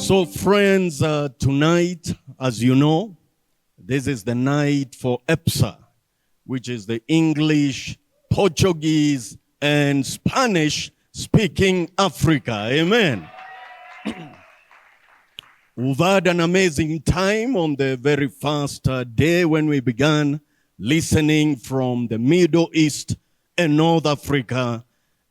So friends, tonight, as you know, this is the night for EPSA, which is the English, Portuguese, and Spanish-speaking Africa. Amen. We've had an amazing time on the very first day when we began listening from the Middle East and North Africa,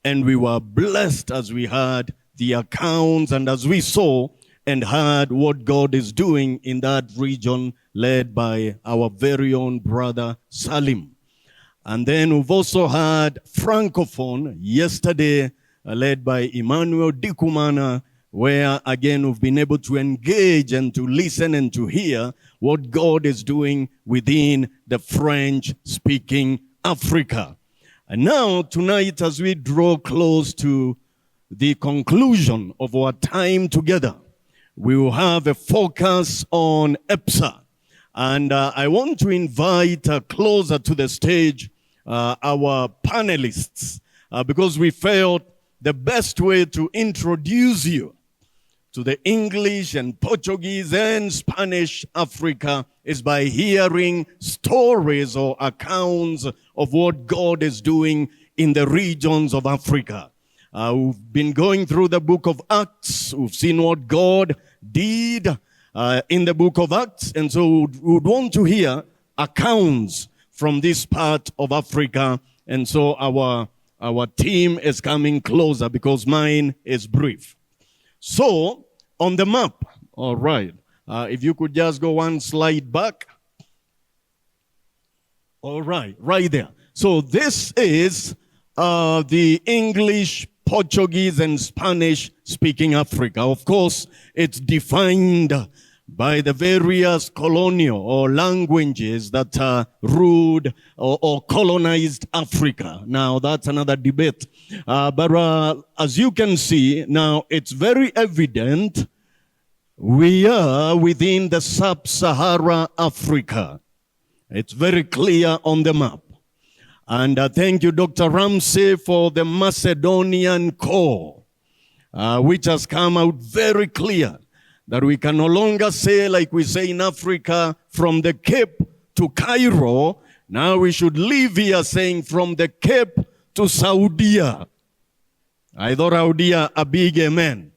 and we were blessed as we heard the accounts and as we saw and heard what God is doing in that region led by our very own brother Salim. And then we've also had Francophone yesterday led by Emmanuel Dikumana, where again we've been able to engage and to listen and to hear what God is doing within the French-speaking Africa. And now tonight, as we draw close to the conclusion of our time together, we will have a focus on EPSA. And I want to invite closer to the stage our panelists because we felt the best way to introduce you to the English and Portuguese and Spanish Africa is by hearing stories or accounts of what God is doing in the regions of Africa. We've been going through the book of Acts. We've seen what God did in the book of Acts. And so we would want to hear accounts from this part of Africa. And so our team is coming closer because mine is brief. So on the map, all right, if you could just go one slide back. All right, right there. So this is the English, Portuguese, and Spanish-speaking Africa. Of course, it's defined by the various colonial or languages that ruled or colonized Africa. Now, that's another debate. But as you can see, now it's very evident we are within the sub-Sahara Africa. It's very clear on the map. And thank you, Dr. Ramsey, for the Macedonian core, which has come out very clear that we can no longer say, like we say in Africa, from the Cape to Cairo. Now we should leave here saying from the Cape to Saudi. I thought Saudi a big amen.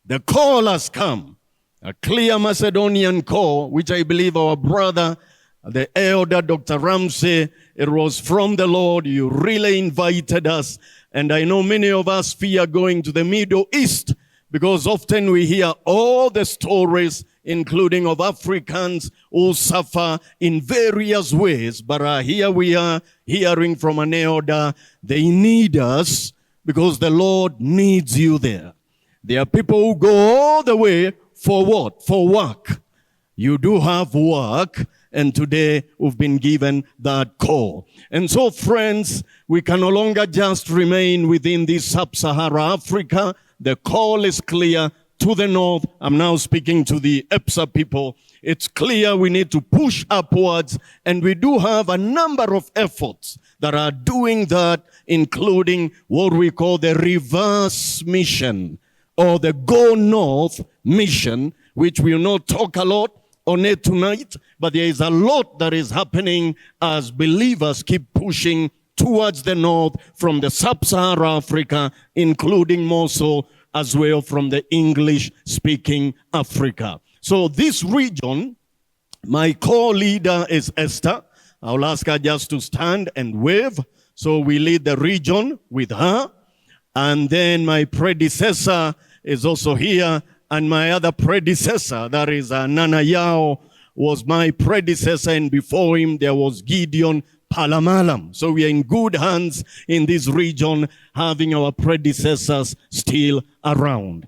The call has come, a clear Macedonian call, which I believe our brother, the elder Dr. Ramsey, it was from the Lord. You really invited us. And I know many of us fear going to the Middle East because often we hear all the stories, including of Africans who suffer in various ways. But here we are hearing from an elder, they need us because the Lord needs you there. There are people who go all the way for what? For work. You do have work. And today we've been given that call. And so, friends, we can no longer just remain within this sub-Sahara Africa. The call is clear to the north. I'm now speaking to the EPSA people. It's clear we need to push upwards. And we do have a number of efforts that are doing that, including what we call the reverse mission or the Go North mission, which we will not talk a lot on it tonight, but there is a lot that is happening as believers keep pushing towards the north from the sub-Sahara Africa, including more so as well from the English-speaking Africa. So this region, my co-leader is Esther. I'll ask her just to stand and wave. So we lead the region with her. And then my predecessor is also here. And my other predecessor, that is Nana Yao, was my predecessor. And before him, there was Gideon Palamalam. So we are in good hands in this region, having our predecessors still around.